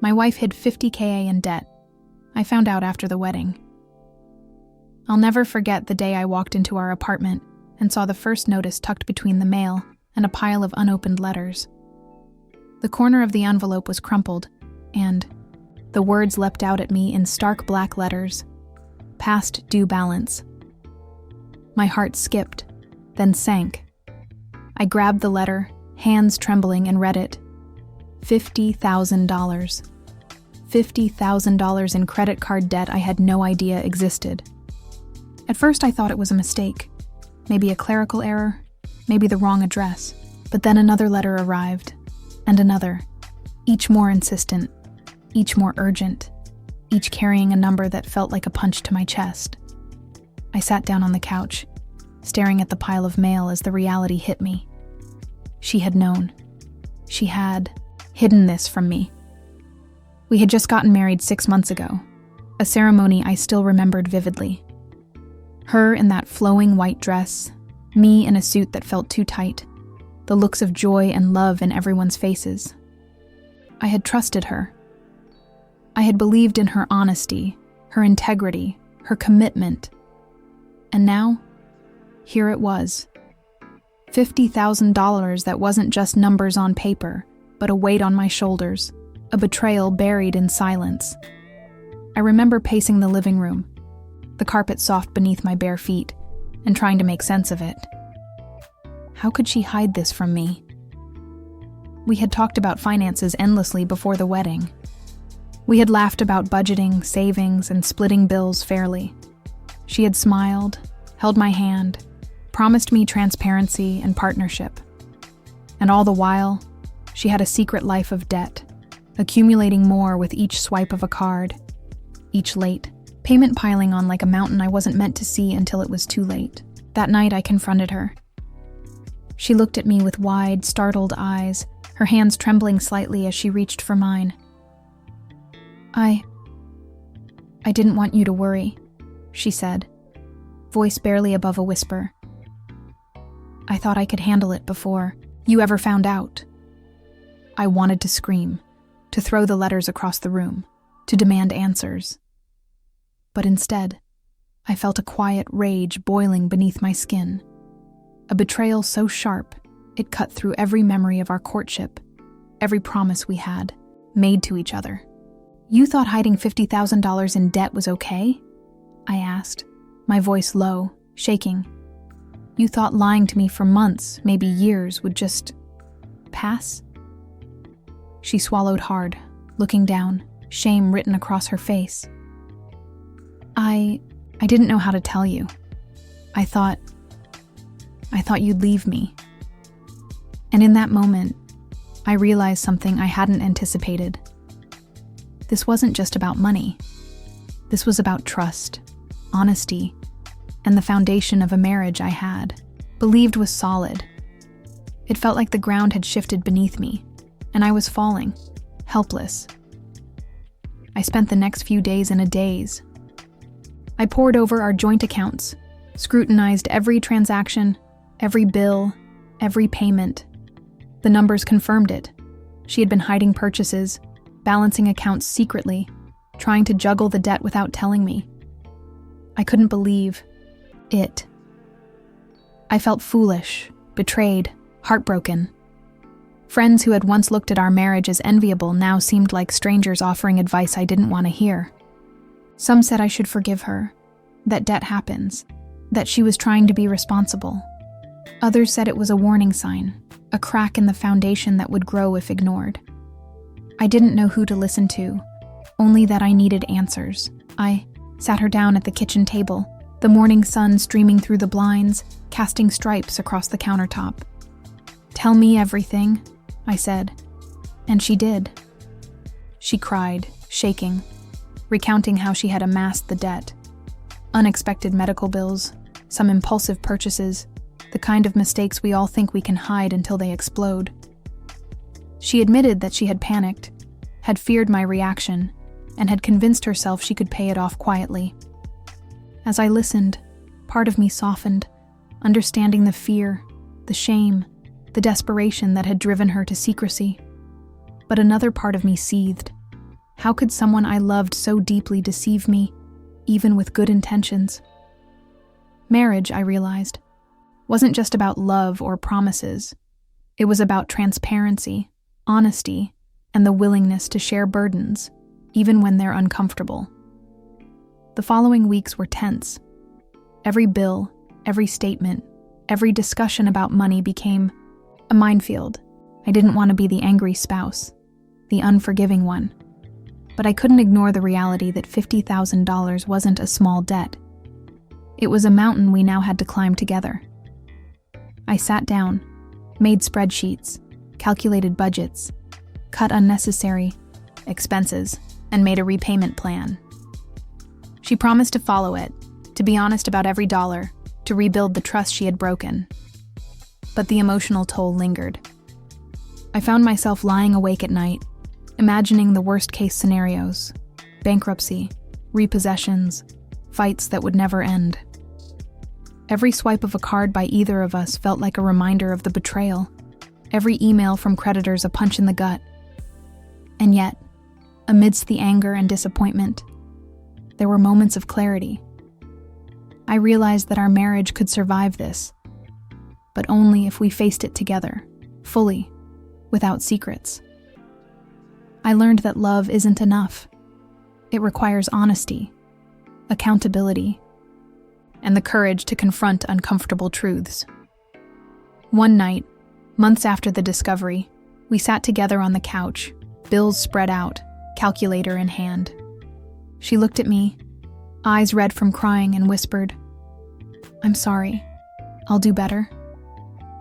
My wife hid $50,000 in debt. I found out after the wedding. I'll never forget the day I walked into our apartment and saw the first notice tucked between the mail and a pile of unopened letters. The corner of the envelope was crumpled, and the words leapt out at me in stark black letters: "Past due balance." My heart skipped, then sank. I grabbed the letter, hands trembling, and read it. $50,000. $50,000 in credit card debt I had no idea existed. At first I thought it was a mistake. Maybe a clerical error, maybe the wrong address. But then another letter arrived, and another, each more insistent, each more urgent, each carrying a number that felt like a punch to my chest. I sat down on the couch, staring at the pile of mail as the reality hit me. She had known. She had hidden this from me. We had just gotten married 6 months ago, a ceremony I still remembered vividly. Her in that flowing white dress, me in a suit that felt too tight, the looks of joy and love in everyone's faces. I had trusted her. I had believed in her honesty, her integrity, her commitment. And now, here it was. $50,000 that wasn't just numbers on paper, but a weight on my shoulders, a betrayal buried in silence. I remember pacing the living room, the carpet soft beneath my bare feet, and trying to make sense of it. How could she hide this from me? We had talked about finances endlessly before the wedding. We had laughed about budgeting, savings, and splitting bills fairly. She had smiled, held my hand, promised me transparency and partnership. And all the while, she had a secret life of debt, accumulating more with each swipe of a card, each late payment piling on like a mountain I wasn't meant to see until it was too late. That night I confronted her. She looked at me with wide, startled eyes, her hands trembling slightly as she reached for mine. I didn't want you to worry, she said, voice barely above a whisper. I thought I could handle it before you ever found out. I wanted to scream, to throw the letters across the room, to demand answers. But instead, I felt a quiet rage boiling beneath my skin. A betrayal so sharp, it cut through every memory of our courtship, every promise we had, made to each other. You thought hiding $50,000 in debt was okay? I asked, my voice low, shaking. You thought lying to me for months, maybe years, would just pass? She swallowed hard, looking down, shame written across her face. I didn't know how to tell you. I thought you'd leave me. And in that moment, I realized something I hadn't anticipated. This wasn't just about money. This was about trust, honesty, and the foundation of a marriage I had, believed was solid. It felt like the ground had shifted beneath me, and I was falling, helpless. I spent the next few days in a daze. I pored over our joint accounts, scrutinized every transaction, every bill, every payment. The numbers confirmed it. She had been hiding purchases, balancing accounts secretly, trying to juggle the debt without telling me. I couldn't believe it. I felt foolish, betrayed, heartbroken. Friends who had once looked at our marriage as enviable now seemed like strangers offering advice I didn't want to hear. Some said I should forgive her, that debt happens, that she was trying to be responsible. Others said it was a warning sign, a crack in the foundation that would grow if ignored. I didn't know who to listen to, only that I needed answers. I sat her down at the kitchen table, the morning sun streaming through the blinds, casting stripes across the countertop. Tell me everything, I said, and she did. She cried, shaking, recounting how she had amassed the debt. Unexpected medical bills, some impulsive purchases, the kind of mistakes we all think we can hide until they explode. She admitted that she had panicked, had feared my reaction, and had convinced herself she could pay it off quietly. As I listened, part of me softened, understanding the fear, the shame, the desperation that had driven her to secrecy. But another part of me seethed, How could someone I loved so deeply deceive me, even with good intentions? Marriage, I realized, wasn't just about love or promises. It was about transparency, honesty, and the willingness to share burdens, even when they're uncomfortable. The following weeks were tense. Every bill, every statement, every discussion about money became a minefield. I didn't want to be the angry spouse, the unforgiving one. But I couldn't ignore the reality that $50,000 wasn't a small debt. It was a mountain we now had to climb together. I sat down, made spreadsheets, calculated budgets, cut unnecessary expenses, and made a repayment plan. She promised to follow it, to be honest about every dollar, to rebuild the trust she had broken. But the emotional toll lingered. I found myself lying awake at night, imagining the worst-case scenarios: bankruptcy, repossessions, fights that would never end. Every swipe of a card by either of us felt like a reminder of the betrayal, every email from creditors a punch in the gut. And yet, amidst the anger and disappointment, there were moments of clarity. I realized that our marriage could survive this, but only if we faced it together, fully, without secrets. I learned that love isn't enough. It requires honesty, accountability, and the courage to confront uncomfortable truths. One night, months after the discovery, we sat together on the couch, bills spread out, calculator in hand. She looked at me, eyes red from crying, and whispered, "I'm sorry. I'll do better.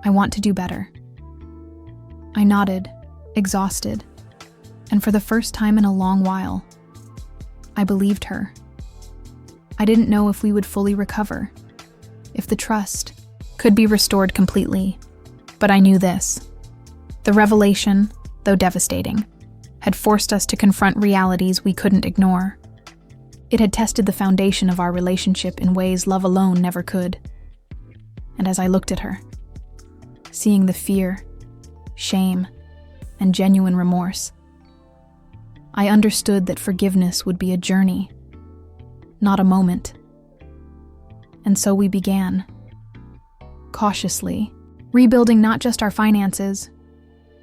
I want to do better." I nodded, exhausted, and for the first time in a long while, I believed her. I didn't know if we would fully recover, if the trust could be restored completely, but I knew this. The revelation, though devastating, had forced us to confront realities we couldn't ignore. It had tested the foundation of our relationship in ways love alone never could. And as I looked at her, seeing the fear, shame, and genuine remorse, I understood that forgiveness would be a journey, not a moment. And so we began, cautiously, rebuilding not just our finances,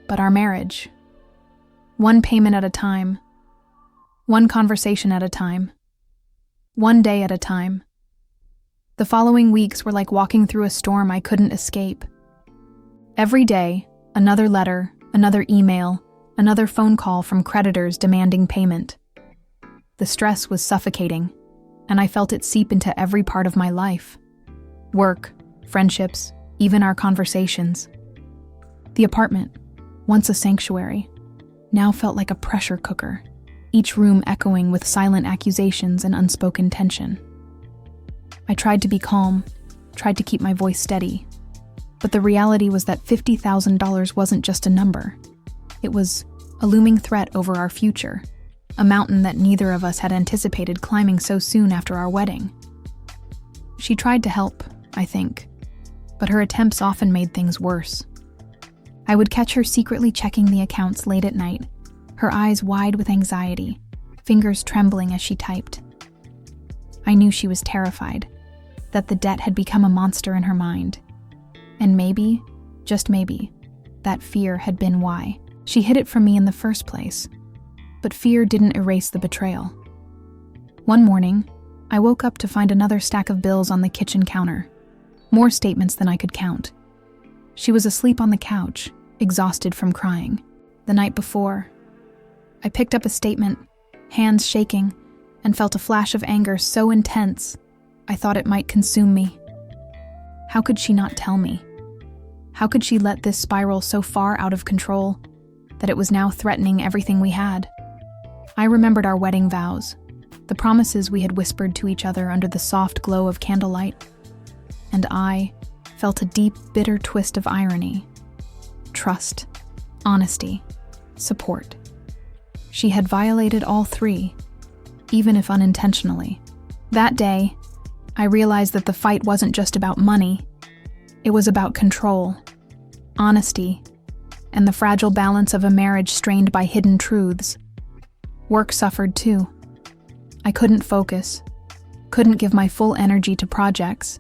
but our marriage. One payment at a time, one conversation at a time, one day at a time. The following weeks were like walking through a storm I couldn't escape. Every day, another letter, another email, another phone call from creditors demanding payment. The stress was suffocating, and I felt it seep into every part of my life. Work, friendships, even our conversations. The apartment, once a sanctuary, now felt like a pressure cooker, each room echoing with silent accusations and unspoken tension. I tried to be calm, tried to keep my voice steady, but the reality was that $50,000 wasn't just a number. It was a looming threat over our future, a mountain that neither of us had anticipated climbing so soon after our wedding. She tried to help, I think, but her attempts often made things worse. I would catch her secretly checking the accounts late at night, her eyes wide with anxiety, fingers trembling as she typed. I knew she was terrified, that the debt had become a monster in her mind. And maybe, just maybe, that fear had been why she hid it from me in the first place. But fear didn't erase the betrayal. One morning, I woke up to find another stack of bills on the kitchen counter, more statements than I could count. She was asleep on the couch, exhausted from crying. The night before, I picked up a statement, hands shaking, and felt a flash of anger so intense, I thought it might consume me. How could she not tell me? How could she let this spiral so far out of control that it was now threatening everything we had? I remembered our wedding vows, the promises we had whispered to each other under the soft glow of candlelight, and I felt a deep, bitter twist of irony. Trust, honesty, support. She had violated all three, even if unintentionally. That day, I realized that the fight wasn't just about money. It was about control, honesty, and the fragile balance of a marriage strained by hidden truths. Work suffered too. I couldn't focus, couldn't give my full energy to projects,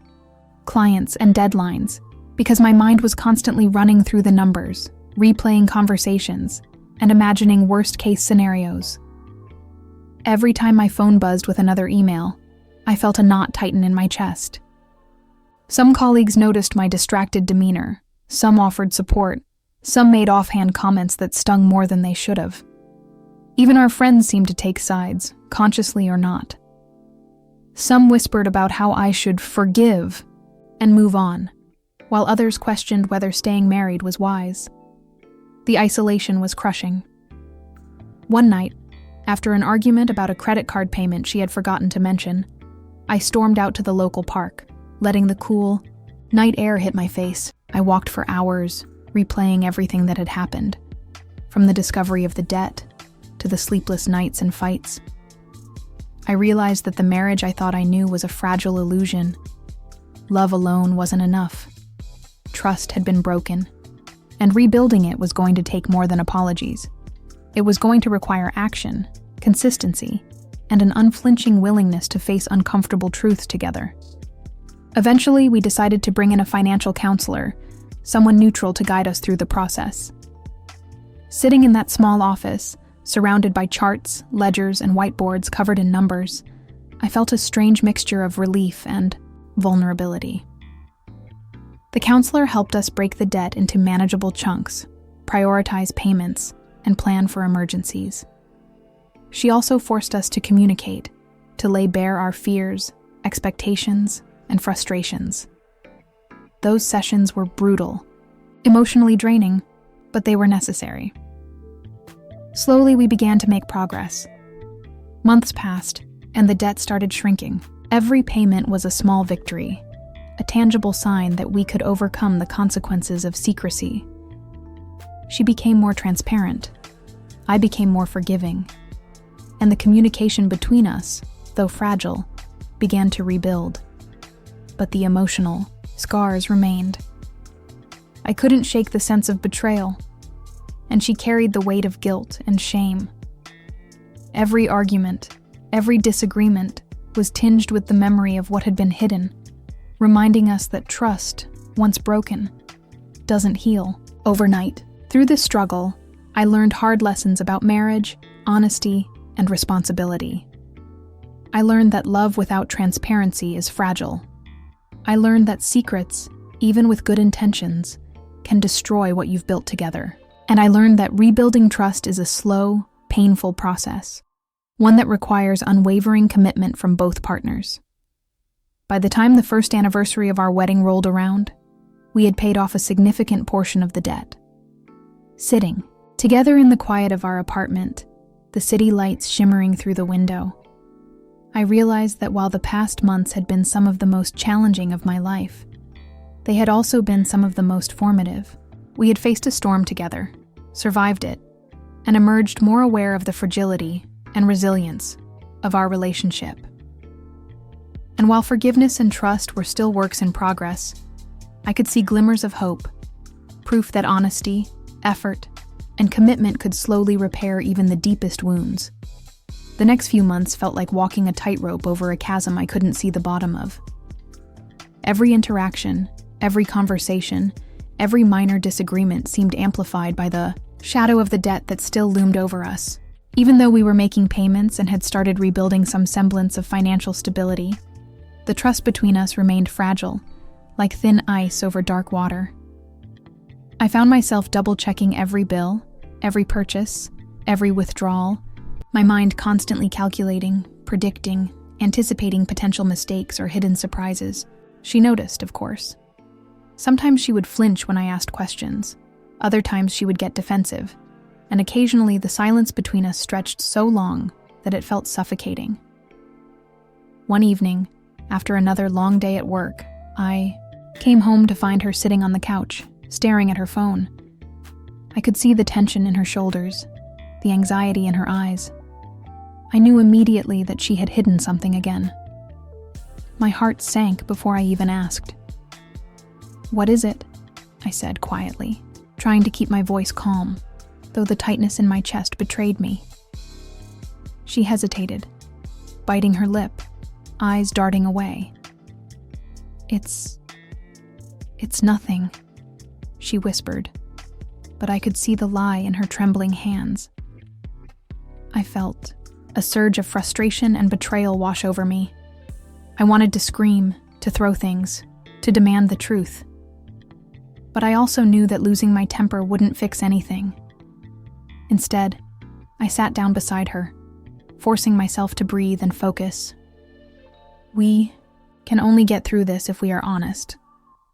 clients, and deadlines because my mind was constantly running through the numbers, replaying conversations, and imagining worst-case scenarios. Every time my phone buzzed with another email, I felt a knot tighten in my chest. Some colleagues noticed my distracted demeanor, some offered support, some made offhand comments that stung more than they should have. Even our friends seemed to take sides, consciously or not. Some whispered about how I should forgive and move on, while others questioned whether staying married was wise. The isolation was crushing. One night, after an argument about a credit card payment she had forgotten to mention, I stormed out to the local park, letting the cool, night air hit my face. I walked for hours, replaying everything that had happened, from the discovery of the debt to the sleepless nights and fights. I realized that the marriage I thought I knew was a fragile illusion. Love alone wasn't enough. Trust had been broken, and rebuilding it was going to take more than apologies. It was going to require action, consistency, and an unflinching willingness to face uncomfortable truths together. Eventually, we decided to bring in a financial counselor, someone neutral to guide us through the process. Sitting in that small office, surrounded by charts, ledgers, and whiteboards covered in numbers, I felt a strange mixture of relief and vulnerability. The counselor helped us break the debt into manageable chunks, prioritize payments, and plan for emergencies. She also forced us to communicate, to lay bare our fears, expectations, and frustrations. Those sessions were brutal, emotionally draining, but they were necessary. Slowly, we began to make progress. Months passed, and the debt started shrinking. Every payment was a small victory, a tangible sign that we could overcome the consequences of secrecy. She became more transparent. I became more forgiving. And the communication between us, though fragile, began to rebuild. But the emotional scars remained. I couldn't shake the sense of betrayal, and she carried the weight of guilt and shame. Every argument, every disagreement was tinged with the memory of what had been hidden, reminding us that trust, once broken, doesn't heal overnight. Through this struggle, I learned hard lessons about marriage, honesty, and responsibility. I learned that love without transparency is fragile. I learned that secrets, even with good intentions, can destroy what you've built together. And I learned that rebuilding trust is a slow, painful process, one that requires unwavering commitment from both partners. By the time the first anniversary of our wedding rolled around, we had paid off a significant portion of the debt. Sitting together in the quiet of our apartment, the city lights shimmering through the window, I realized that while the past months had been some of the most challenging of my life, they had also been some of the most formative. We had faced a storm together, survived it, and emerged more aware of the fragility and resilience of our relationship. And while forgiveness and trust were still works in progress, I could see glimmers of hope, proof that honesty, effort, and commitment could slowly repair even the deepest wounds. The next few months felt like walking a tightrope over a chasm I couldn't see the bottom of. Every interaction, every conversation, every minor disagreement seemed amplified by the shadow of the debt that still loomed over us. Even though we were making payments and had started rebuilding some semblance of financial stability, the trust between us remained fragile, like thin ice over dark water. I found myself double-checking every bill, every purchase, every withdrawal, my mind constantly calculating, predicting, anticipating potential mistakes or hidden surprises. She noticed, of course. Sometimes she would flinch when I asked questions. Other times she would get defensive, and occasionally the silence between us stretched so long that it felt suffocating. One evening, after another long day at work, I came home to find her sitting on the couch, staring at her phone. I could see the tension in her shoulders, the anxiety in her eyes. I knew immediately that she had hidden something again. My heart sank before I even asked. "What is it?" I said quietly, trying to keep my voice calm, though the tightness in my chest betrayed me. She hesitated, biting her lip, eyes darting away. It's nothing, she whispered, but I could see the lie in her trembling hands. I felt a surge of frustration and betrayal wash over me. I wanted to scream, to throw things, to demand the truth. But I also knew that losing my temper wouldn't fix anything. Instead, I sat down beside her, forcing myself to breathe and focus. "We can only get through this if we are honest,"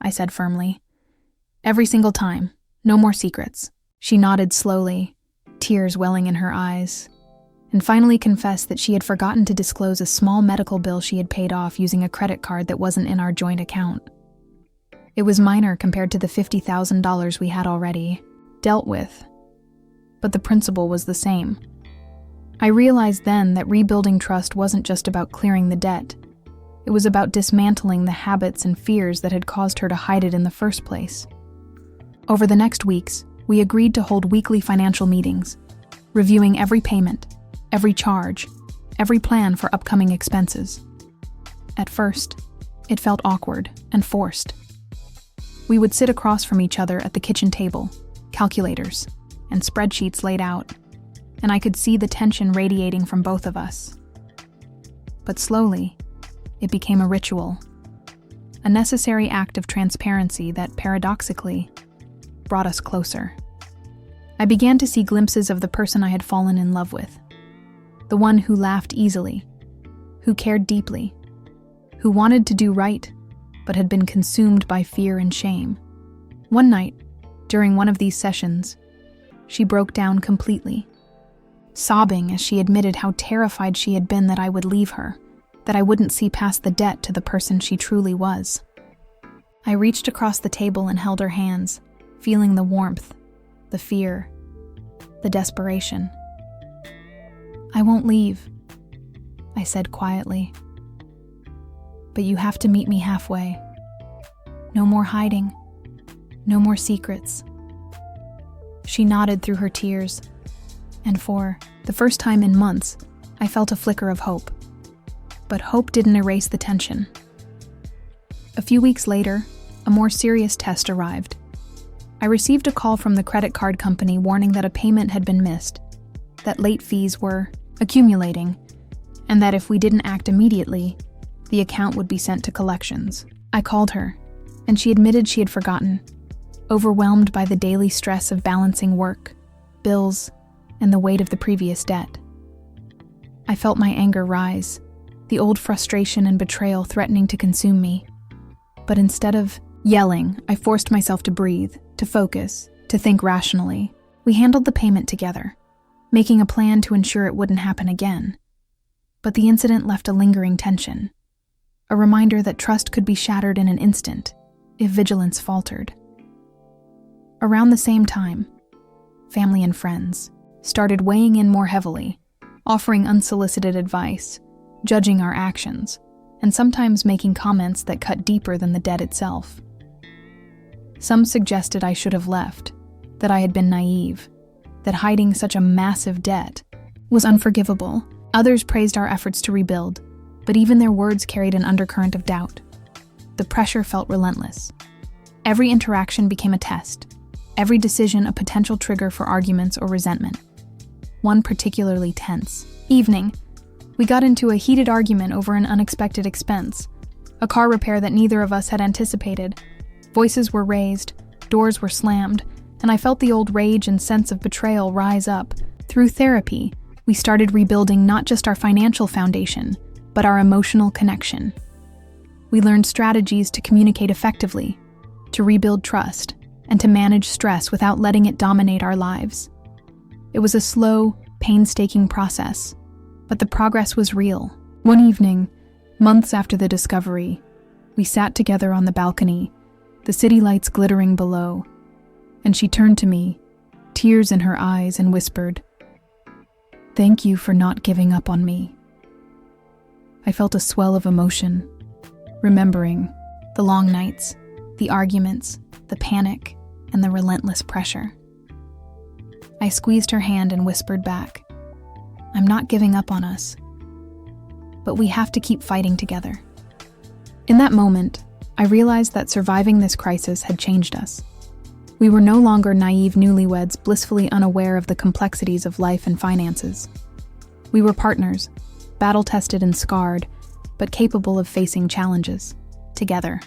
I said firmly. "Every single time, no more secrets." She nodded slowly, tears welling in her eyes, and finally confessed that she had forgotten to disclose a small medical bill she had paid off using a credit card that wasn't in our joint account. It was minor compared to the $50,000 we had already dealt with, but the principle was the same. I realized then that rebuilding trust wasn't just about clearing the debt. It was about dismantling the habits and fears that had caused her to hide it in the first place. Over the next weeks, we agreed to hold weekly financial meetings, reviewing every payment, every charge, every plan for upcoming expenses. At first, it felt awkward and forced. We would sit across from each other at the kitchen table, calculators and spreadsheets laid out, and I could see the tension radiating from both of us. But slowly, it became a ritual, a necessary act of transparency that, paradoxically, brought us closer. I began to see glimpses of the person I had fallen in love with, the one who laughed easily, who cared deeply, who wanted to do right, but had been consumed by fear and shame. One night, during one of these sessions, she broke down completely, sobbing as she admitted how terrified she had been that I would leave her, that I wouldn't see past the debt to the person she truly was. I reached across the table and held her hands, feeling the warmth, the fear, the desperation. "I won't leave," I said quietly. "But you have to meet me halfway. No more hiding, no more secrets." She nodded through her tears, and for the first time in months, I felt a flicker of hope. But hope didn't erase the tension. A few weeks later, a more serious test arrived. I received a call from the credit card company warning that a payment had been missed, that late fees were accumulating, and that if we didn't act immediately, the account would be sent to collections. I called her, and she admitted she had forgotten, overwhelmed by the daily stress of balancing work, bills, and the weight of the previous debt. I felt my anger rise, the old frustration and betrayal threatening to consume me. But instead of yelling, I forced myself to breathe, to focus, to think rationally. We handled the payment together, making a plan to ensure it wouldn't happen again. But the incident left a lingering tension, a reminder that trust could be shattered in an instant if vigilance faltered. Around the same time, family and friends started weighing in more heavily, offering unsolicited advice, judging our actions, and sometimes making comments that cut deeper than the debt itself. Some suggested I should have left, that I had been naive, that hiding such a massive debt was unforgivable. Others praised our efforts to rebuild, but even their words carried an undercurrent of doubt. The pressure felt relentless. Every interaction became a test, every decision a potential trigger for arguments or resentment. One particularly tense evening, we got into a heated argument over an unexpected expense, a car repair that neither of us had anticipated. Voices were raised, doors were slammed, and I felt the old rage and sense of betrayal rise up. Through therapy, we started rebuilding not just our financial foundation, but our emotional connection. We learned strategies to communicate effectively, to rebuild trust, and to manage stress without letting it dominate our lives. It was a slow, painstaking process, but the progress was real. One evening, months after the discovery, we sat together on the balcony, the city lights glittering below, and she turned to me, tears in her eyes, and whispered, "Thank you for not giving up on me." I felt a swell of emotion, remembering the long nights, the arguments, the panic, and the relentless pressure. I squeezed her hand and whispered back, I'm not giving up on us. But we have to keep fighting together. In that moment, I realized that surviving this crisis had changed us. We were no longer naive newlyweds blissfully unaware of the complexities of life and finances. We were partners, battle-tested and scarred, but capable of facing challenges, together.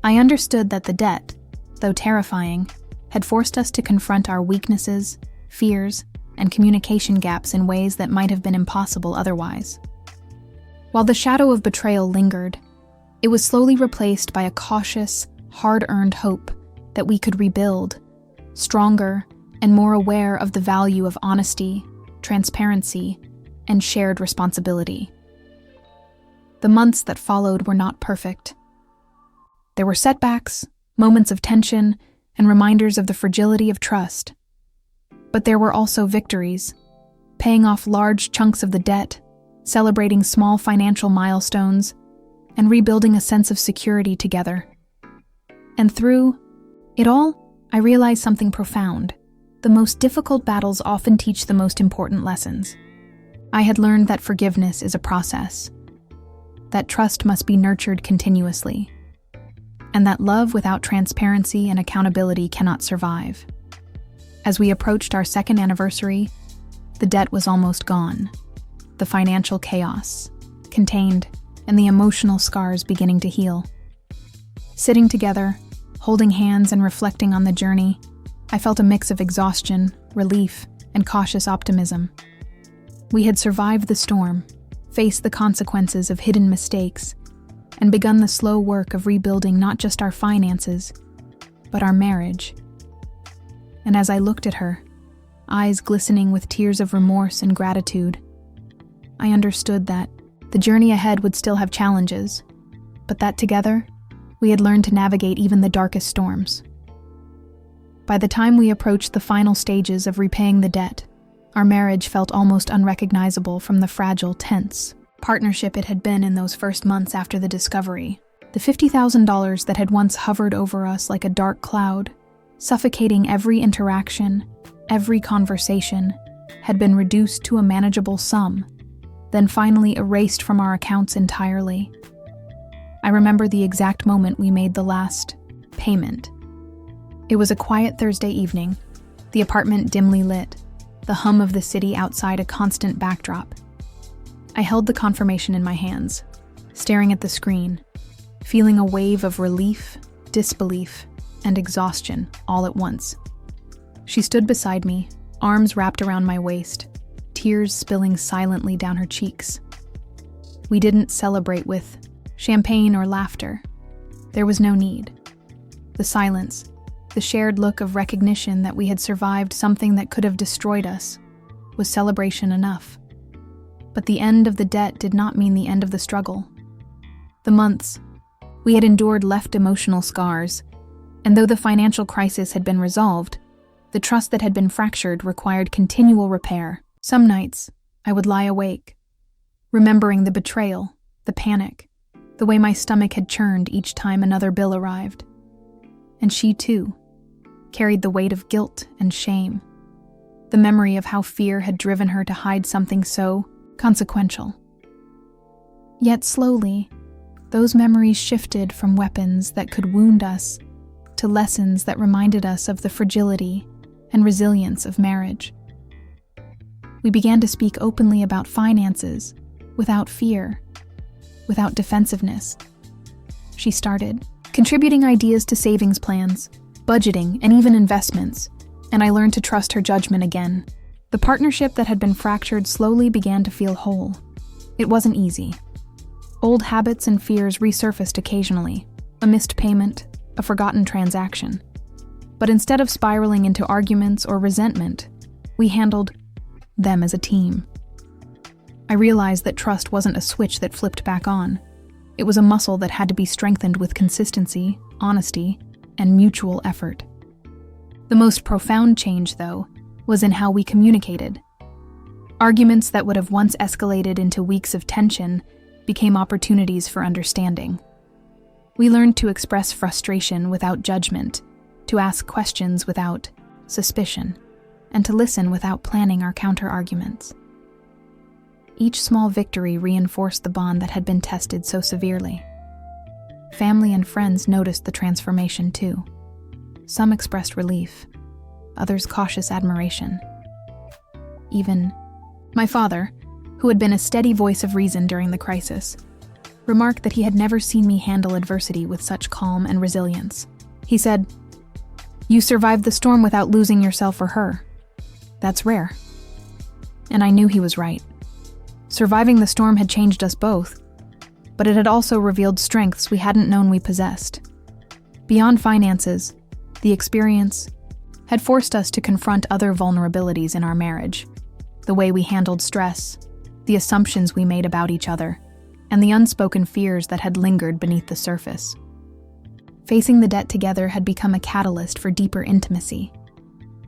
I understood that the debt, though terrifying, had forced us to confront our weaknesses, fears, and communication gaps in ways that might have been impossible otherwise. While the shadow of betrayal lingered, it was slowly replaced by a cautious, hard-earned hope that we could rebuild, stronger and more aware of the value of honesty, transparency, and shared responsibility. The months that followed were not perfect. There were setbacks, moments of tension, and reminders of the fragility of trust. But there were also victories, paying off large chunks of the debt, celebrating small financial milestones, and rebuilding a sense of security together. And through it all, I realized something profound. The most difficult battles often teach the most important lessons. I had learned that forgiveness is a process, that trust must be nurtured continuously, and that love without transparency and accountability cannot survive. As we approached our second anniversary, the debt was almost gone, the financial chaos contained, and the emotional scars beginning to heal. Sitting together, holding hands and reflecting on the journey, I felt a mix of exhaustion, relief, and cautious optimism. We had survived the storm, faced the consequences of hidden mistakes, and begun the slow work of rebuilding not just our finances, but our marriage. And as I looked at her, eyes glistening with tears of remorse and gratitude, I understood that the journey ahead would still have challenges, but that together, we had learned to navigate even the darkest storms. By the time we approached the final stages of repaying the debt, our marriage felt almost unrecognizable from the fragile, tense partnership it had been in those first months after the discovery. The $50,000 that had once hovered over us like a dark cloud, suffocating every interaction, every conversation, had been reduced to a manageable sum, then finally erased from our accounts entirely. I remember the exact moment we made the last payment. It was a quiet Thursday evening, the apartment dimly lit, the hum of the city outside a constant backdrop. I held the confirmation in my hands, staring at the screen, feeling a wave of relief, disbelief, and exhaustion all at once. She stood beside me, arms wrapped around my waist, tears spilling silently down her cheeks. We didn't celebrate with champagne or laughter. There was no need. The silence, the shared look of recognition that we had survived something that could have destroyed us, was celebration enough. But the end of the debt did not mean the end of the struggle. The months we had endured left emotional scars, and though the financial crisis had been resolved, the trust that had been fractured required continual repair. Some nights, I would lie awake, remembering the betrayal, the panic, the way my stomach had churned each time another bill arrived. And she, too, carried the weight of guilt and shame, the memory of how fear had driven her to hide something so consequential. Yet slowly, those memories shifted from weapons that could wound us to lessons that reminded us of the fragility and resilience of marriage. We began to speak openly about finances, without fear, without defensiveness. She started contributing ideas to savings plans, budgeting, and even investments, and I learned to trust her judgment again. The partnership that had been fractured slowly began to feel whole. It wasn't easy. Old habits and fears resurfaced occasionally, a missed payment, a forgotten transaction. But instead of spiraling into arguments or resentment, we handled them as a team. I realized that trust wasn't a switch that flipped back on. It was a muscle that had to be strengthened with consistency, honesty, and mutual effort. The most profound change, though, was in how we communicated. Arguments that would have once escalated into weeks of tension became opportunities for understanding. We learned to express frustration without judgment, to ask questions without suspicion, and to listen without planning our counter-arguments. Each small victory reinforced the bond that had been tested so severely. Family and friends noticed the transformation too. Some expressed relief, others cautious admiration. Even my father, who had been a steady voice of reason during the crisis, remarked that he had never seen me handle adversity with such calm and resilience. He said, "You survived the storm without losing yourself or her. That's rare." And I knew he was right. Surviving the storm had changed us both, but it had also revealed strengths we hadn't known we possessed. Beyond finances, the experience had forced us to confront other vulnerabilities in our marriage. The way we handled stress, the assumptions we made about each other, and the unspoken fears that had lingered beneath the surface. Facing the debt together had become a catalyst for deeper intimacy,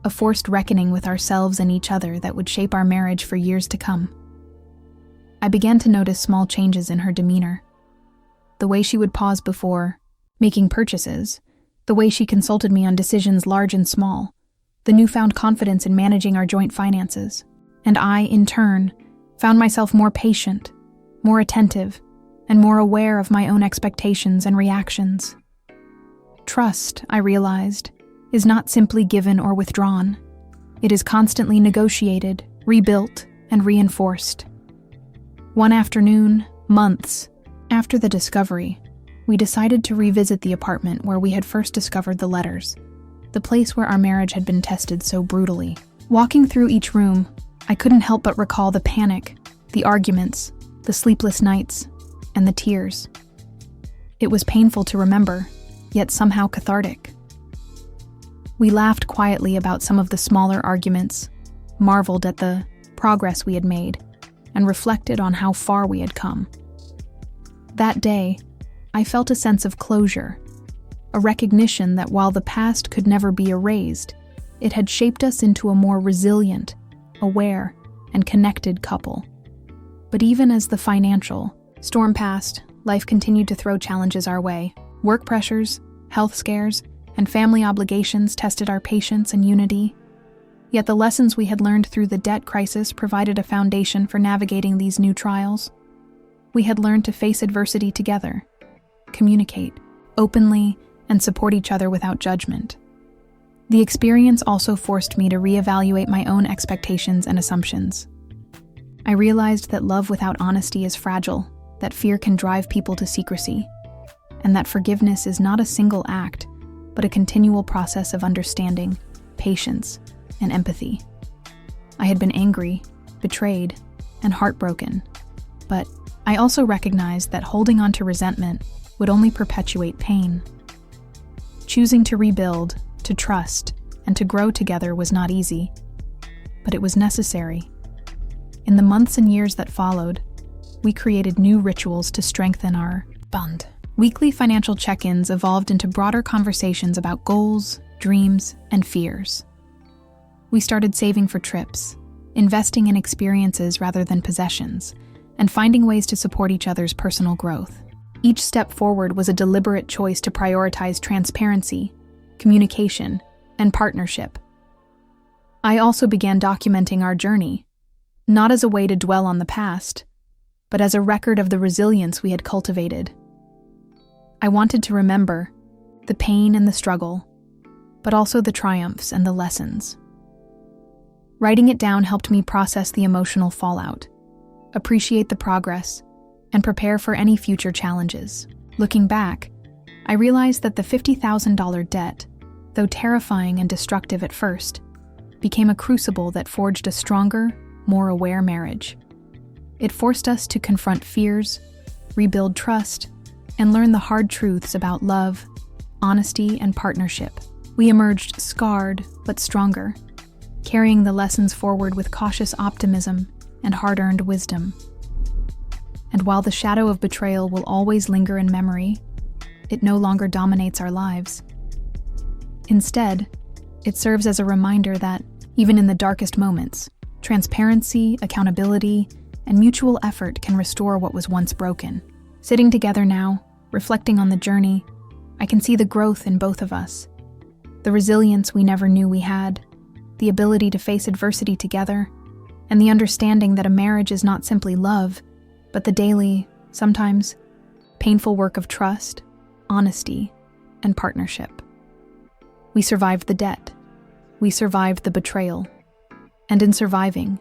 a forced reckoning with ourselves and each other that would shape our marriage for years to come. I began to notice small changes in her demeanor. The way she would pause before making purchases, the way she consulted me on decisions large and small, the newfound confidence in managing our joint finances. And I, in turn, found myself more patient, more attentive, and more aware of my own expectations and reactions. Trust, I realized, is not simply given or withdrawn. It is constantly negotiated, rebuilt, and reinforced. One afternoon, months after the discovery, we decided to revisit the apartment where we had first discovered the letters, the place where our marriage had been tested so brutally. Walking through each room, I couldn't help but recall the panic, the arguments, the sleepless nights, and the tears. It was painful to remember, yet somehow cathartic. We laughed quietly about some of the smaller arguments, marveled at the progress we had made, and reflected on how far we had come. That day, I felt a sense of closure, a recognition that while the past could never be erased, it had shaped us into a more resilient, aware, and connected couple. But even as the financial storm passed, life continued to throw challenges our way. Work pressures, health scares, and family obligations tested our patience and unity. Yet the lessons we had learned through the debt crisis provided a foundation for navigating these new trials. We had learned to face adversity together, communicate openly, and support each other without judgment. The experience also forced me to reevaluate my own expectations and assumptions. I realized that love without honesty is fragile, that fear can drive people to secrecy, and that forgiveness is not a single act, but a continual process of understanding, patience, and empathy. I had been angry, betrayed, and heartbroken, but I also recognized that holding on to resentment would only perpetuate pain. Choosing to rebuild, to trust, and to grow together was not easy, but it was necessary. In the months and years that followed, we created new rituals to strengthen our bond. Weekly financial check-ins evolved into broader conversations about goals, dreams, and fears. We started saving for trips, investing in experiences rather than possessions, and finding ways to support each other's personal growth. Each step forward was a deliberate choice to prioritize transparency, communication, and partnership. I also began documenting our journey, not as a way to dwell on the past, but as a record of the resilience we had cultivated. I wanted to remember the pain and the struggle, but also the triumphs and the lessons. Writing it down helped me process the emotional fallout, appreciate the progress, and prepare for any future challenges. Looking back, I realized that the $50,000 debt, though terrifying and destructive at first, became a crucible that forged a stronger, more aware marriage. It forced us to confront fears, rebuild trust, and learn the hard truths about love, honesty, and partnership. We emerged scarred but stronger, carrying the lessons forward with cautious optimism and hard-earned wisdom. And while the shadow of betrayal will always linger in memory, it no longer dominates our lives. Instead, it serves as a reminder that, even in the darkest moments, transparency, accountability, and mutual effort can restore what was once broken. Sitting together now, reflecting on the journey, I can see the growth in both of us, the resilience we never knew we had, the ability to face adversity together, and the understanding that a marriage is not simply love, but the daily, sometimes painful work of trust, honesty, and partnership. We survived the debt. We survived the betrayal. And in surviving,